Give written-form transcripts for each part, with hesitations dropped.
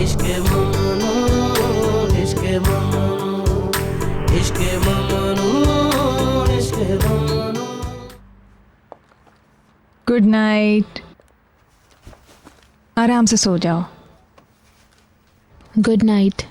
इश्क ममनू, इश्क ममनू, इश्क ममनू, इश्क ममनू। Good night. आराम से सो जाओ। Good night.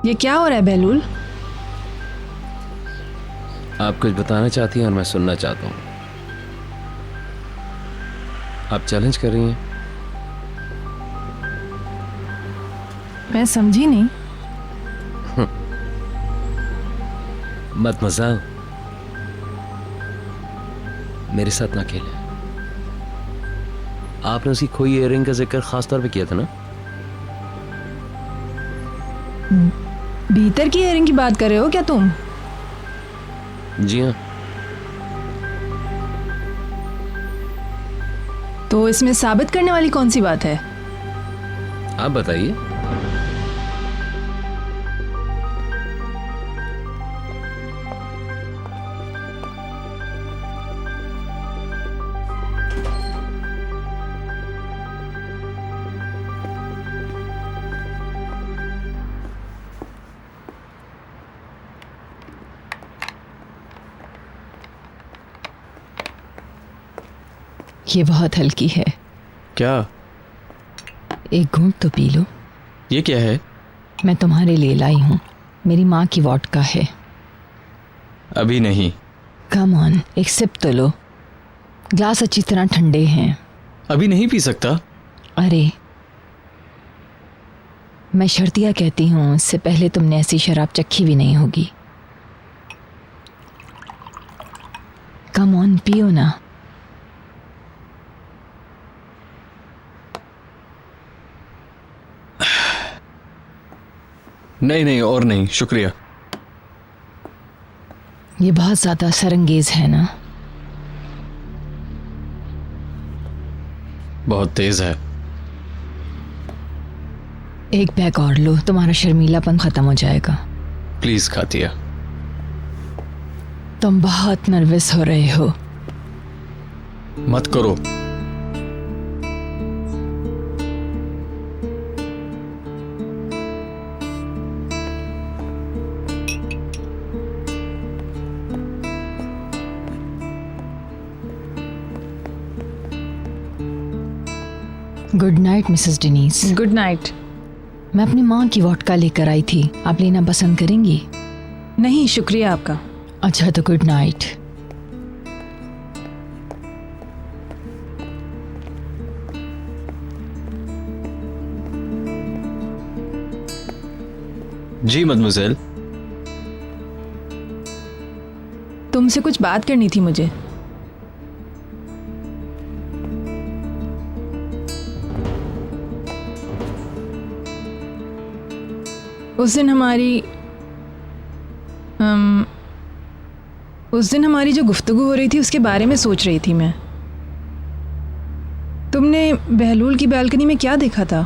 ये क्या हो रहा है बहलूल? आप कुछ बताना चाहती हैं और मैं सुनना चाहता हूँ। आप चैलेंज कर रही हैं। मैं समझी नहीं। मत मजाक, मेरे साथ ना खेलें। आपने उसकी खोई इयररिंग का जिक्र खास तौर पे किया था ना? भीतर की इयररिंग की बात कर रहे हो क्या तुम? जी हाँ। तो इसमें साबित करने वाली कौन सी बात है? आप बताइए। ये बहुत हल्की है। क्या? एक घूंट तो पी लो। ये क्या है? मैं तुम्हारे लिए लाई हूँ। मेरी माँ की वोडका है। अभी नहीं। कम ऑन, एक सिप तो लो। ग्लास अच्छी तरह ठंडे हैं। अभी नहीं पी सकता। अरे मैं शर्तिया कहती हूँ, इससे पहले तुमने ऐसी शराब चखी भी नहीं होगी। कम ऑन, पियो ना। नहीं नहीं, और नहीं, शुक्रिया। ये बहुत ज्यादा सरंगेज है ना? बहुत तेज है। एक पैक और लो, तुम्हारा शर्मीलापन खत्म हो जाएगा। प्लीज खातिया। तुम बहुत नर्वस हो रहे हो। मत करो। Good night Mrs Denis. Good night. मैं अपनी माँ की वोडका लेकर आई थी, आप लेना पसंद करेंगी? नहीं शुक्रिया आपका। अच्छा तो गुड नाइट। जी मदमुज़ेल। तुमसे कुछ बात करनी थी मुझे। उस दिन हमारी जो गुफ्तगू हो रही थी उसके बारे में सोच रही थी मैं। तुमने बहलूल की बालकनी में क्या देखा था?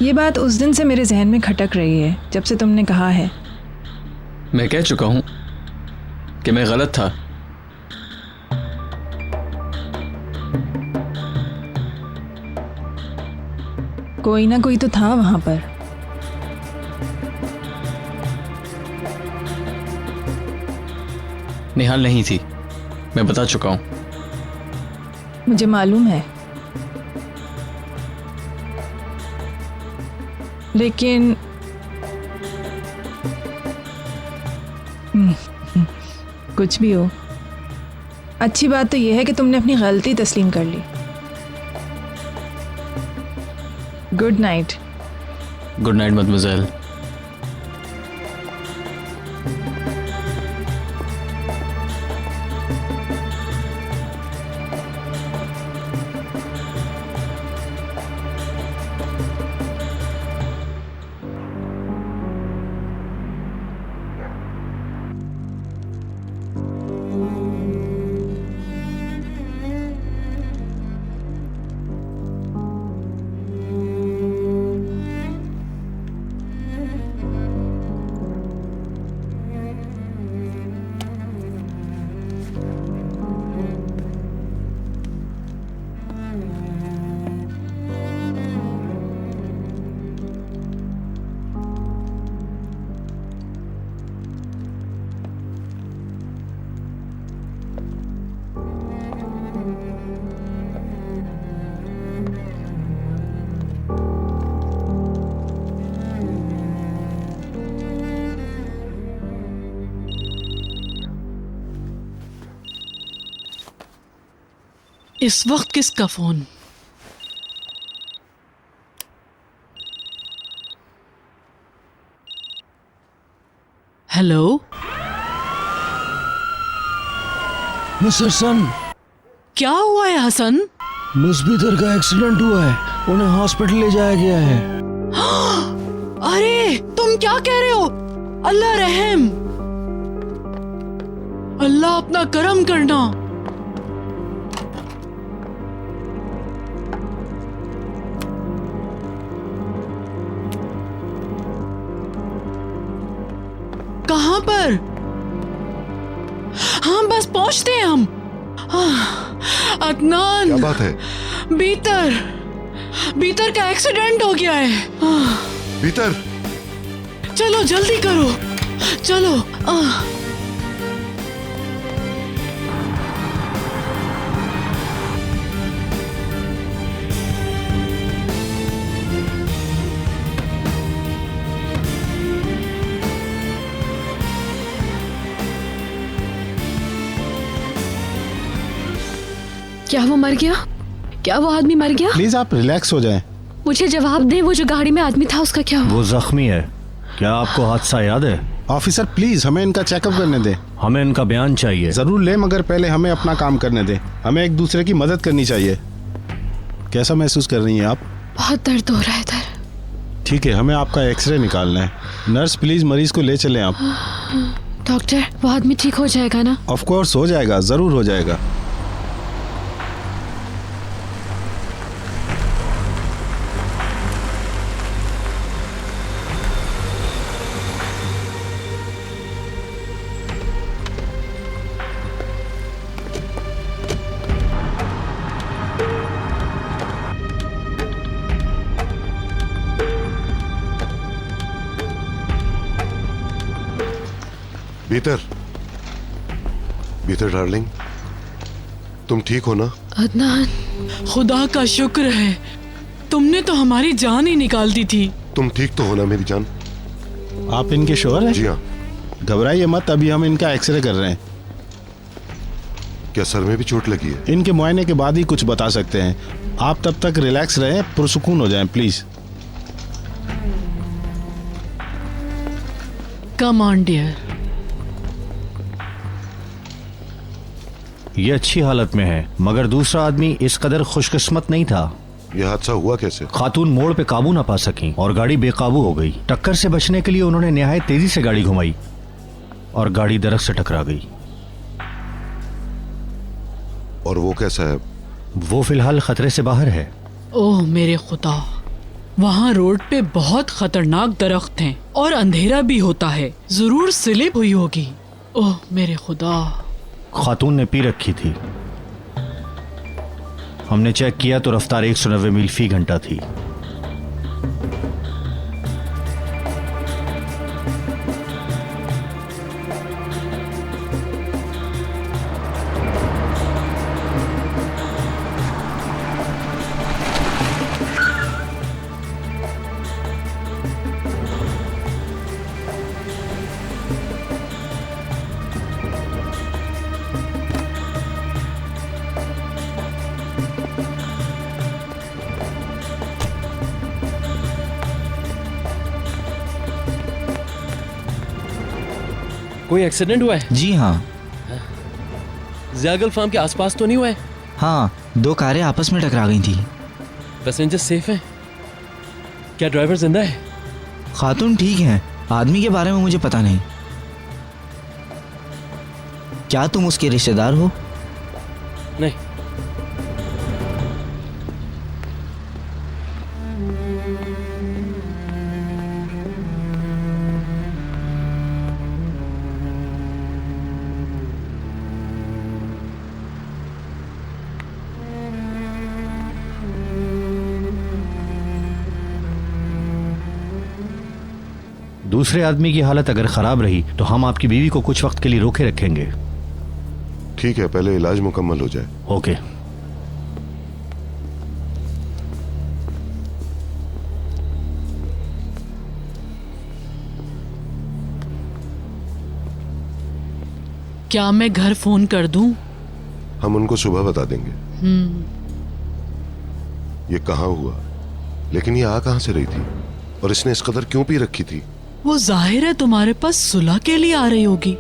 ये बात उस दिन से मेरे जहन में खटक रही है, जब से तुमने कहा है। मैं कह चुका हूं कि मैं गलत था। कोई ना कोई तो था वहां पर। निहाल नहीं थी, मैं बता चुका हूं। मुझे मालूम है, लेकिन कुछ भी हो, अच्छी बात तो यह है कि तुमने अपनी गलती तस्लीम कर ली। Good night. Good night mademoiselle. इस वक्त किसका फोन? हेलो, मिस्टर सन, क्या हुआ है हसन? मुस्बीतर का एक्सीडेंट हुआ है, उन्हें हॉस्पिटल ले जाया गया है। अरे तुम क्या कह रहे हो? अल्लाह रहम, अल्लाह अपना करम करना। कहां पर? हाँ बस पहुंचते हैं हम। अदनान, क्या बात है? बीतर का एक्सीडेंट हो गया है। भीतर चलो जल्दी करो, चलो। क्या वो मर गया? क्या वो आदमी मर गया? प्लीज आप रिलैक्स हो जाएं। मुझे जवाब दें, वो जो गाड़ी में आदमी था उसका क्या हुआ? वो जख्मी है। क्या आपको हादसा याद है? ऑफिसर प्लीज हमें इनका चेकअप करने दें। हमें इनका बयान चाहिए। जरूर ले, मगर पहले हमें अपना काम करने दें। हमें एक दूसरे की मदद करनी चाहिए। कैसा महसूस कर रही हैं आप? बहुत दर्द हो रहा है इधर। ठीक है, हमें आपका एक्सरे निकालना है। नर्स प्लीज मरीज को ले चलें आप। डॉक्टर, वो आदमी ठीक हो जाएगा ना? ऑफ कोर्स हो जाएगा, जरूर हो जाएगा। भीतर डार्लिंग, तुम ठीक हो ना? अदनान, खुदा का शुक्र है, तुमने तो हमारी जान ही निकाल दी थी। तुम ठीक तो हो ना मेरी जान? आप इनके शोहर हैं? जी हाँ। घबराइए मत, अभी हम इनका एक्सरे कर रहे हैं। क्या सर में भी चोट लगी है? इनके मुआयने के बाद ही कुछ बता सकते हैं। आप तब तक रिलैक्स रहें, पुरसुकून हो जाएं प्लीज। Come on dear. ये अच्छी हालत में है, मगर दूसरा आदमी इस कदर खुशकिस्मत नहीं था। यह हादसा हुआ कैसे? खातून मोड़ पे काबू ना पा सकी और गाड़ी बेकाबू हो गई। टक्कर से बचने के लिए उन्होंने निहायत तेजी से गाड़ी घुमाई और गाड़ी दरख्त से टकरा गई। और वो कैसा है? वो फिलहाल खतरे से बाहर है। ओह मेरे खुदा, वहाँ रोड पे बहुत खतरनाक दरख्त हैं और अंधेरा भी होता है, जरूर स्लिप हुई होगी। ओह मेरे खुदा। खातून ने पी रखी थी। हमने चेक किया तो रफ्तार 190 मील फी घंटा थी। कोई एक्सीडेंट हुआ है? जी हाँ। ज़ियागल फार्म के आसपास तो नहीं हुआ है? हाँ, 2 कारें आपस में टकरा गई थी। पैसेंजर सेफ हैं? क्या ड्राइवर जिंदा है? खातून ठीक हैं, आदमी के बारे में मुझे पता नहीं। क्या तुम उसके रिश्तेदार हो? नहीं। दूसरे आदमी की हालत अगर खराब रही तो हम आपकी बीवी को कुछ वक्त के लिए रोके रखेंगे। ठीक है, पहले इलाज मुकम्मल हो जाए। ओके। क्या मैं घर फोन कर दूं? हम उनको सुबह बता देंगे। ये कहाँ हुआ, लेकिन ये आ कहाँ से रही थी और इसने इस कदर क्यों पी रखी थी? वो जाहिर है तुम्हारे पास सुलह के लिए आ रही होगी।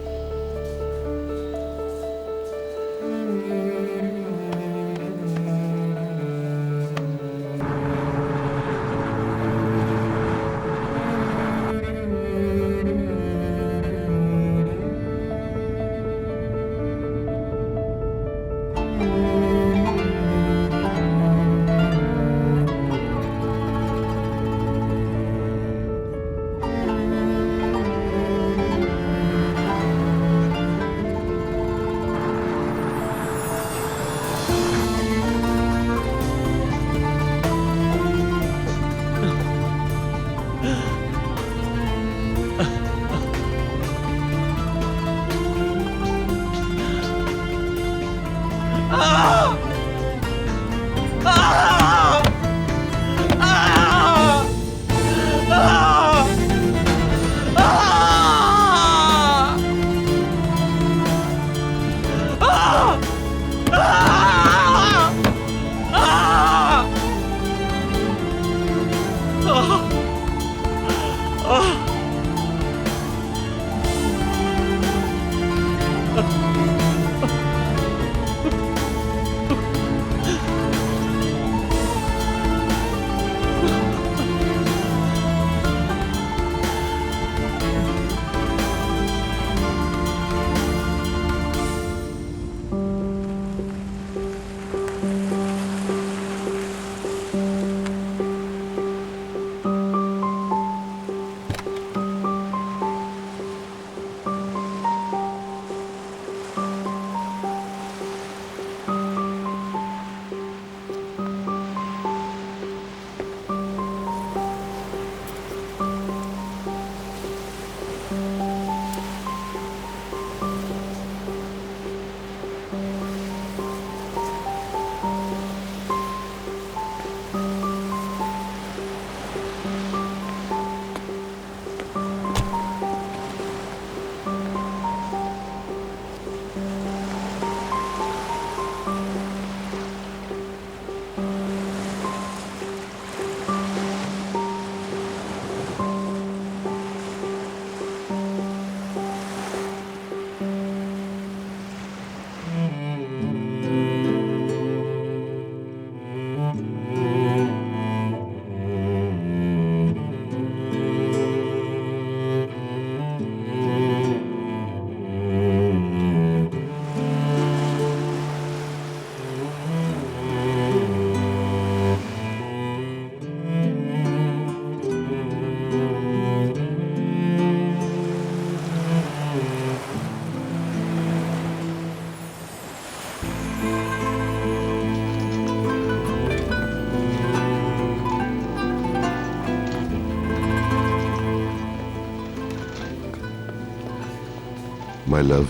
माय लव,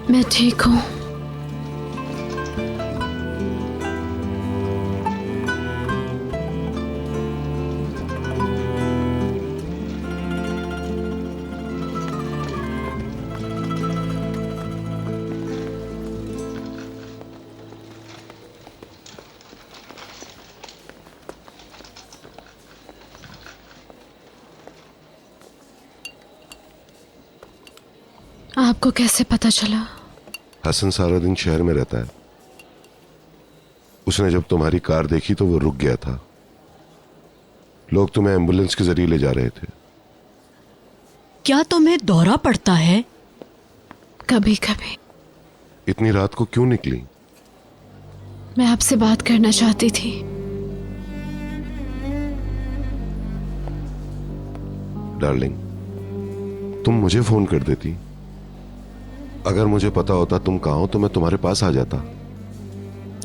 मैं ठीक हूँ। आपको कैसे पता चला? हसन सारा दिन शहर में रहता है। उसने जब तुम्हारी कार देखी तो वो रुक गया था। लोग तुम्हें एम्बुलेंस के जरिए ले जा रहे थे। क्या तुम्हें दौरा पड़ता है? कभी कभी। इतनी रात को क्यों निकली? मैं आपसे बात करना चाहती थी। डार्लिंग, तुम मुझे फोन कर देती। अगर मुझे पता होता तुम कहाँ हो तो मैं तुम्हारे पास आ जाता।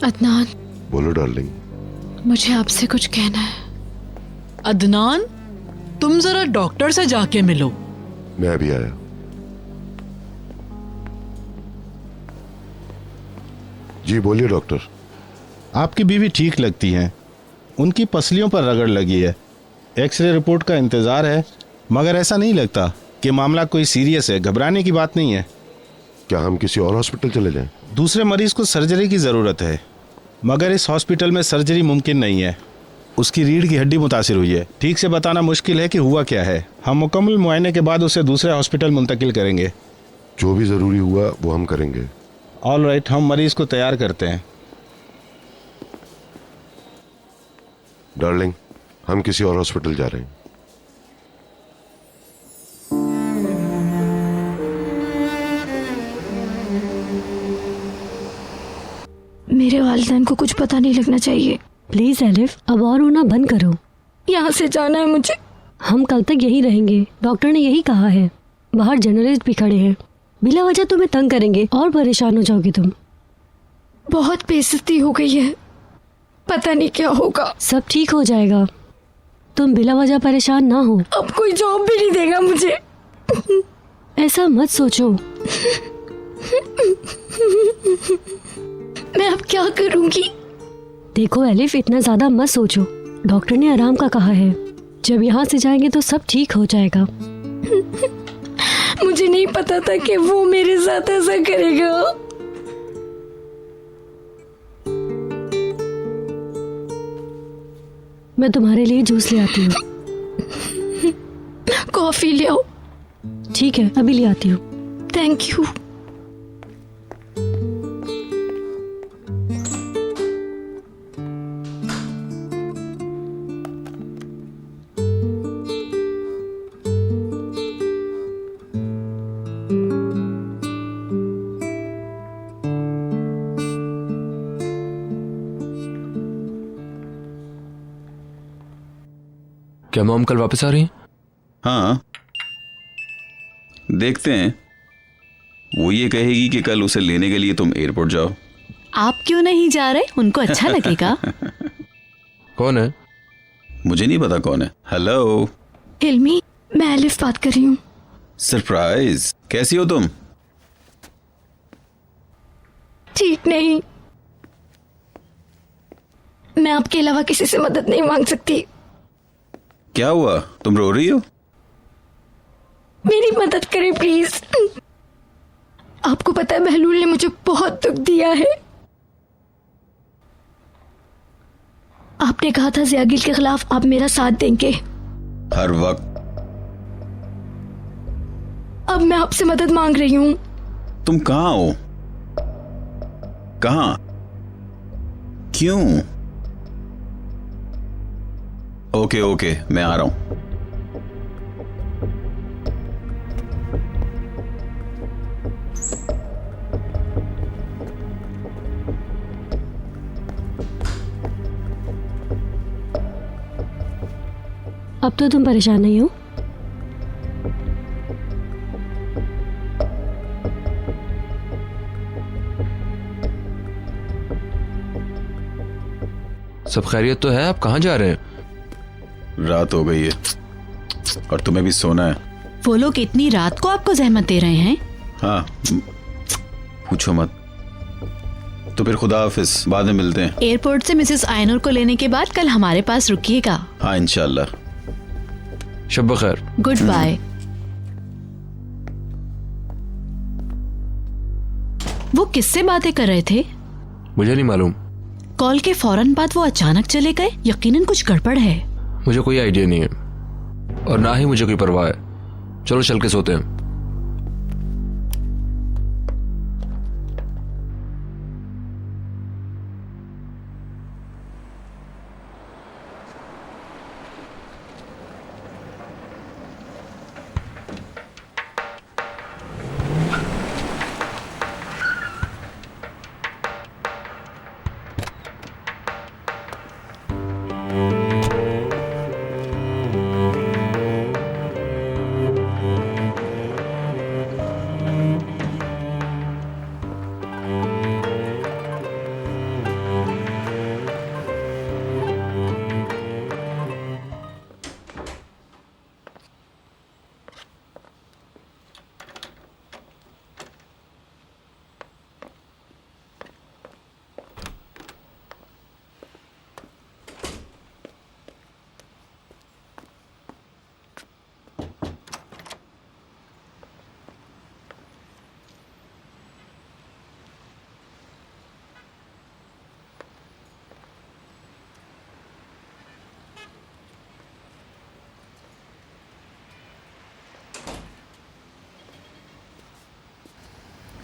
अदनान, बोलो डार्लिंग। मुझे आपसे कुछ कहना है। अदनान, तुम जरा डॉक्टर से जाके मिलो। मैं अभी आया। जी बोलिए डॉक्टर। आपकी बीवी ठीक लगती हैं। उनकी पसलियों पर रगड़ लगी है। एक्सरे रिपोर्ट का इंतज़ार है, मगर ऐसा नहीं लगता कि मामला कोई सीरियस है। घबराने की बात नहीं है। क्या हम किसी और हॉस्पिटल चले जाएं? दूसरे मरीज को सर्जरी की ज़रूरत है, मगर इस हॉस्पिटल में सर्जरी मुमकिन नहीं है। उसकी रीढ़ की हड्डी मुतासिर हुई है। ठीक से बताना मुश्किल है कि हुआ क्या है। हम मुकम्मल मुआयने के बाद उसे दूसरे हॉस्पिटल मुंतकिल करेंगे। जो भी ज़रूरी हुआ वो हम करेंगे। ऑल राइट, हम मरीज को तैयार करते हैं। डार्लिंग, हम किसी और हॉस्पिटल जा रहे हैं। मेरे वालिदैन को कुछ पता नहीं लगना चाहिए। प्लीज एलिफ, अब और रोना बंद करो। यहाँ से जाना है मुझे। हम कल तक यहीं रहेंगे, डॉक्टर ने यही कहा है। बाहर जर्नलिस्ट भी खड़े हैं, बिला वजह तुम्हें तंग करेंगे और परेशान हो जाओगे तुम। बहुत बेइज्जती हो गई है, पता नहीं क्या होगा। सब ठीक हो जाएगा, तुम बिला वजह परेशान ना हो। अब कोई जॉब भी नहीं देगा मुझे। ऐसा मत सोचो। मैं अब क्या करूंगी? देखो एलिफ, इतना ज्यादा मत सोचो। डॉक्टर ने आराम का कहा है। जब यहाँ से जाएंगे तो सब ठीक हो जाएगा। मुझे नहीं पता था कि वो मेरे साथ ऐसा करेगा। मैं तुम्हारे लिए जूस ले आती हूँ। कॉफी ले आओ। ठीक है, अभी ले आती हूँ। Thank you. क्या मॉम कल वापस आ रही हैं? हाँ, देखते हैं। वो ये कहेगी कि कल उसे लेने के लिए तुम एयरपोर्ट जाओ। आप क्यों नहीं जा रहे? उनको अच्छा लगेगा। कौन है? मुझे नहीं पता कौन है। हेलो इल्मी, मैं एलिफ बात कर रही हूँ। सरप्राइज, कैसी हो तुम? ठीक नहीं। मैं आपके अलावा किसी से मदद नहीं मांग सकती। क्या हुआ? तुम रो रही हो? मेरी मदद करें प्लीज। आपको पता है बहलूल ने मुझे बहुत दुख दिया है। आपने कहा था ज़ियागिल के खिलाफ आप मेरा साथ देंगे। हर वक्त। अब मैं आपसे मदद मांग रही हूँ। तुम कहाँ हो? कहाँ? क्यों? ओके ओके, मैं आ रहा हूं। अब तो तुम परेशान नहीं हो? सब खैरियत तो है? आप कहाँ जा रहे हैं? रात हो गई है और तुम्हें भी सोना है। वो लोग इतनी रात को आपको जहमत दे रहे हैं? हाँ, पूछो मत। तो फिर खुदा हाफिज, बाद में मिलते हैं। एयरपोर्ट से मिसेस आयनूर को लेने के बाद कल हमारे पास रुकिएगा। हाँ इंशाल्लाह। शब बखैर। Goodbye. वो किससे बातें कर रहे थे? मुझे नहीं मालूम। कॉल के फौरन बाद वो अचानक चले गए। यकीनन कुछ गड़बड़ है। मुझे कोई आइडिया नहीं है और ना ही मुझे कोई परवाह है। चलो चल के सोते हैं।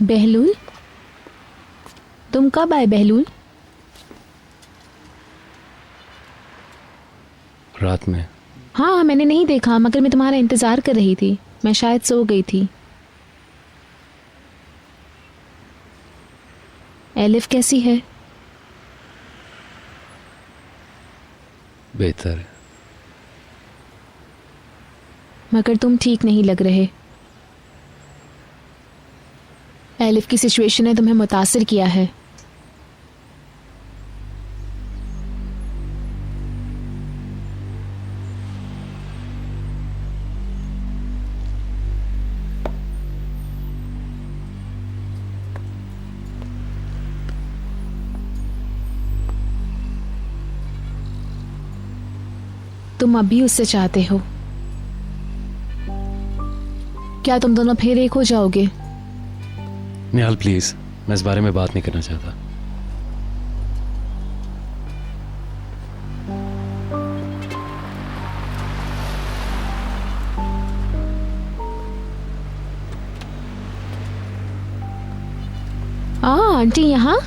बहलूल, तुम कब आए बहलूल? रात में। हाँ, मैंने नहीं देखा मगर मैं तुम्हारा इंतजार कर रही थी। मैं शायद सो गई थी। एलिफ कैसी है? बेहतर है। मगर तुम ठीक नहीं लग रहे। एलिफ की सिचुएशन ने तुम्हें मुतासिर किया है। तुम अभी उससे चाहते हो? क्या तुम दोनों फिर एक हो जाओगे? निहाल प्लीज, मैं इस बारे में बात नहीं करना चाहता। आंटी यहाँ?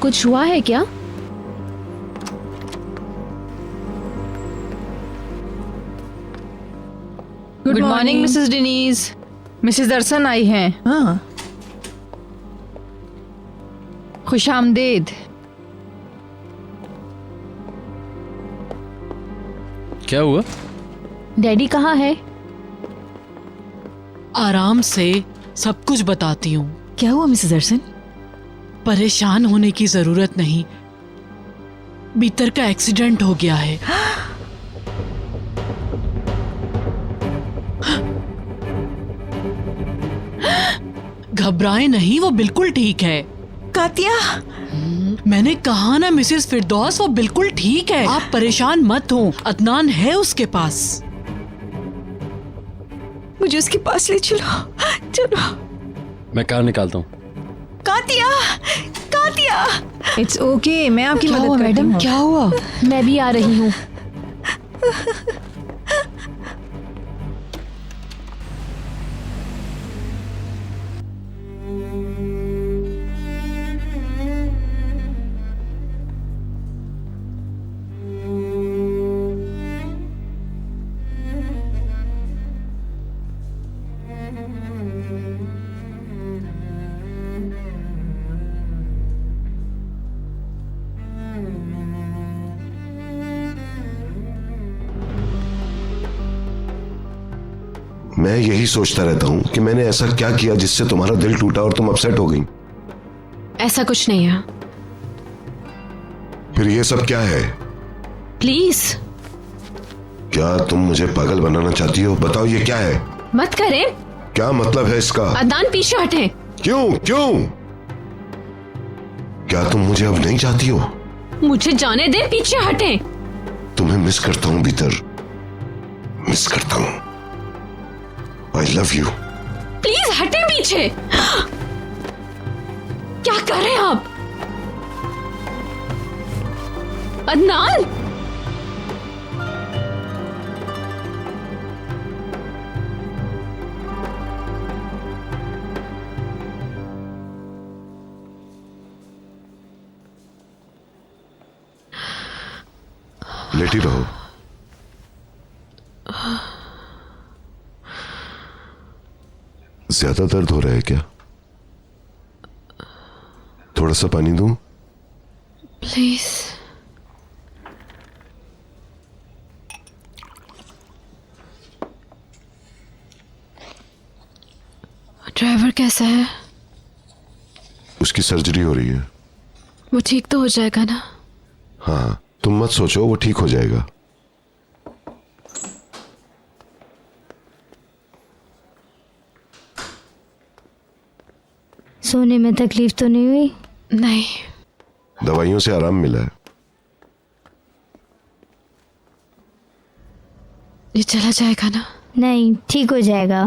कुछ हुआ है क्या? Good morning Mrs Denise. Mrs Darshan आई हैं। हाँ, खुश आमदेद। क्या हुआ? डैडी कहाँ है? आराम से सब कुछ बताती हूँ। क्या हुआ मिसेस दर्शन? परेशान होने की जरूरत नहीं। बीतर का एक्सीडेंट हो गया है। घबराएं नहीं, वो बिल्कुल ठीक है। कातिया, मैंने कहा ना मिसेस फिरदौस, वो बिल्कुल ठीक है। आप परेशान मत हो, अदनान है उसके पास। मुझे उसके पास ले चलो। चलो। मैं कार निकालता हूँ। Katya, Katya. इट्स ओके, मैं आपकी क्या मदद हुआ करती मैडम? हूँ। क्या हुआ? मैं भी आ रही हूँ। मैं यही सोचता रहता हूँ कि मैंने ऐसा क्या किया जिससे तुम्हारा दिल टूटा और तुम अपसेट हो गई। ऐसा कुछ नहीं है। फिर ये सब क्या है? प्लीज क्या तुम मुझे पागल बनाना चाहती हो? बताओ ये क्या है? मत करें। क्या मतलब है इसका? अदनान पीछे हटें। क्यों क्यों? क्या तुम मुझे अब नहीं चाहती हो? मुझे जाने दे, पीछे हटें। तुम्हें मिस करता हूँ भीतर, मिस करता हूँ। I love you. प्लीज हटें पीछे। क्या कर रहे हैं आप? अदनान, लेटी रहो। ज्यादा दर्द हो रहा है क्या? थोड़ा सा पानी दूं? प्लीज। ड्राइवर कैसा है? उसकी सर्जरी हो रही है। वो ठीक तो हो जाएगा ना? हाँ, तुम मत सोचो, वो ठीक हो जाएगा। सोने में तकलीफ तो नहीं हुई? नहीं। दवाइयों से आराम मिला है। ये चला जाएगा ना? नहीं, ठीक हो जाएगा।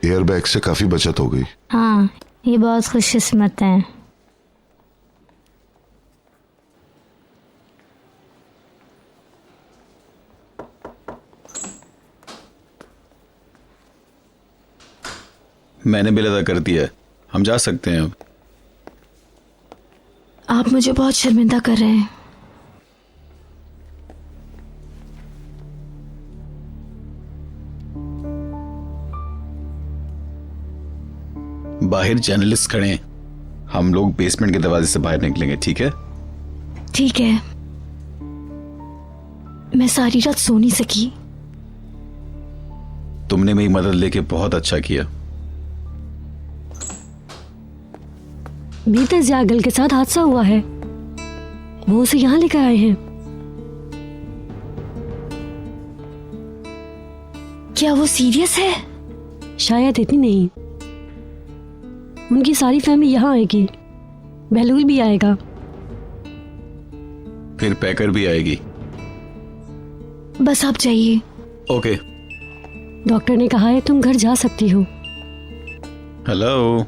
एयरबैग से काफी बचत हो गई। हाँ, ये बहुत खुशकिस्मत है। मैंने बिल अदा कर दिया है, हम जा सकते हैं अब। आप मुझे बहुत शर्मिंदा कर रहे हैं। बाहर जर्नलिस्ट खड़े हैं, हम लोग बेसमेंट के दरवाजे से बाहर निकलेंगे, ठीक है? ठीक है। मैं सारी रात सो नहीं सकी। तुमने मेरी मदद लेके बहुत अच्छा किया। बीते जागल के साथ हादसा हुआ है, वो उसे यहाँ लेकर आए हैं। क्या वो सीरियस है? शायद इतनी नहीं, उनकी सारी फैमिली यहाँ आएगी, बहलूल भी आएगा। फिर पैकर भी आएगी। बस आप जाइए। ओके। डॉक्टर ने कहा है तुम घर जा सकती हो। हेलो।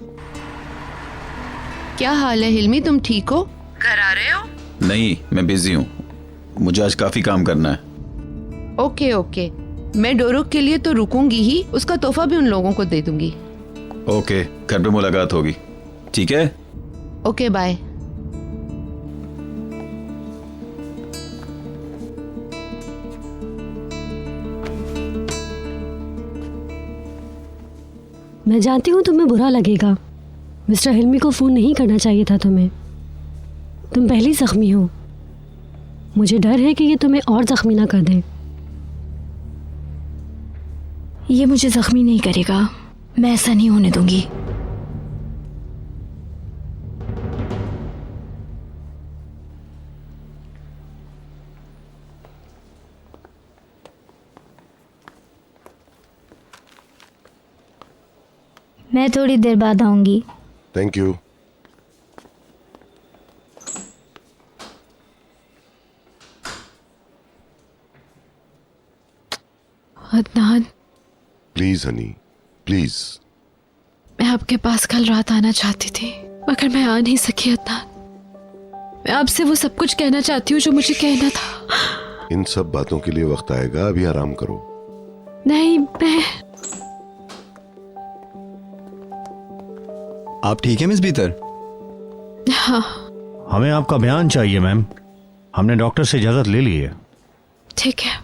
क्या हाल है हिल्मी, तुम ठीक हो? घर आ रहे हो? नहीं, मैं बिजी हूँ, मुझे आज काफी काम करना है। ओके ओके, मैं डोरुक के लिए तो रुकूंगी ही, उसका तोहफा भी उन लोगों को दे दूंगी। ओके, घर पे मुलाकात होगी, ठीक है? Okay bye. मैं जानती हूँ तुम्हें बुरा लगेगा, मिस्टर हिल्मी को फोन नहीं करना चाहिए था तुम्हें। तुम पहले ही जख्मी हो, मुझे डर है कि ये तुम्हें और जख्मी ना कर दे। ये मुझे जख्मी नहीं करेगा, मैं ऐसा नहीं होने दूंगी। मैं थोड़ी देर बाद आऊंगी। Thank you. Adnan, please Honey, please. मैं आपके पास कल रात आना चाहती थी, मगर मैं आ नहीं सकी। अदनान, मैं आपसे वो सब कुछ कहना चाहती हूँ जो मुझे कहना था। इन सब बातों के लिए वक्त आएगा, अभी आराम करो। नहीं, मैं... आप ठीक है मिस बीतर? हाँ। हमें आपका बयान चाहिए मैम, हमने डॉक्टर से इजाजत ले ली है। ठीक है।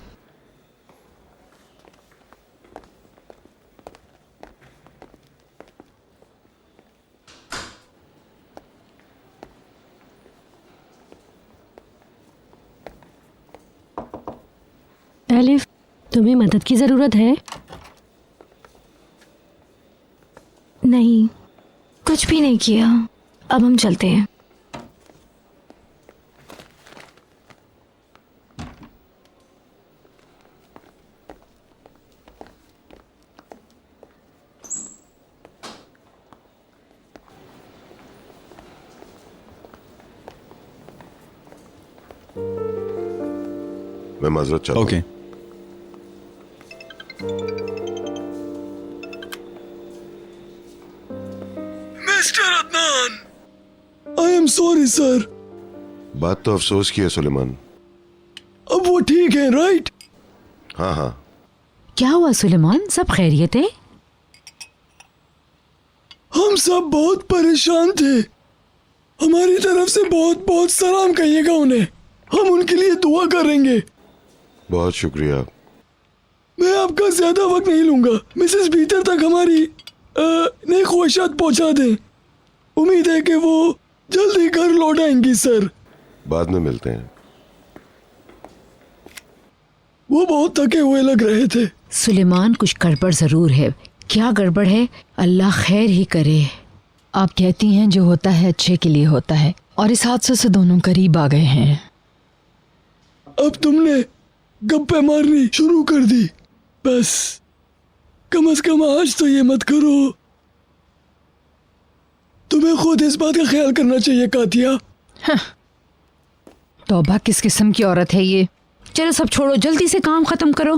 एलिफ, तुम्हें मदद की जरूरत है? नहीं, कुछ भी नहीं किया। अब हम चलते हैं। मैं माजरत चाहता हूं। Okay. Mister Adnan, I am sorry sir. बात तो अफसोस की है सुलेमान। अब वो ठीक है राइट? हाँ हाँ। क्या हुआ सुलेमान, सब खैरियत है? हम सब बहुत परेशान थे, हमारी तरफ से बहुत बहुत सलाम कहिएगा उन्हें, हम उनके लिए दुआ करेंगे। बहुत शुक्रिया। मैं आपका ज्यादा वक्त नहीं लूंगा, मिसेस बीतर तक हमारी नई ख्वाहिशात पहुंचा दें। उम्मीद है कि वो जल्दी घर लौट आएंगी सर। बाद में मिलते हैं। वो बहुत थके हुए लग रहे थे। सुलेमान, कुछ गड़बड़ जरूर है। क्या गड़बड़ है? अल्लाह खैर ही करे। आप कहती हैं जो होता है अच्छे के लिए होता है, और इस हादसे से दोनों करीब आ गए हैं। अब तुमने गप्पे मारनी शुरू कर दी, बस कम से कम आज तो ये मत करो। तुम्हें खुद इस बात का ख्याल करना चाहिए कातिया। तौबा, किस किस्म की औरत है ये। चलो सब छोड़ो, जल्दी से काम खत्म करो।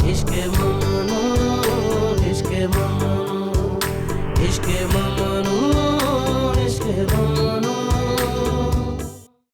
इश्क़ ममनू, इश्क़ ममनू, इश्क़ ममनू।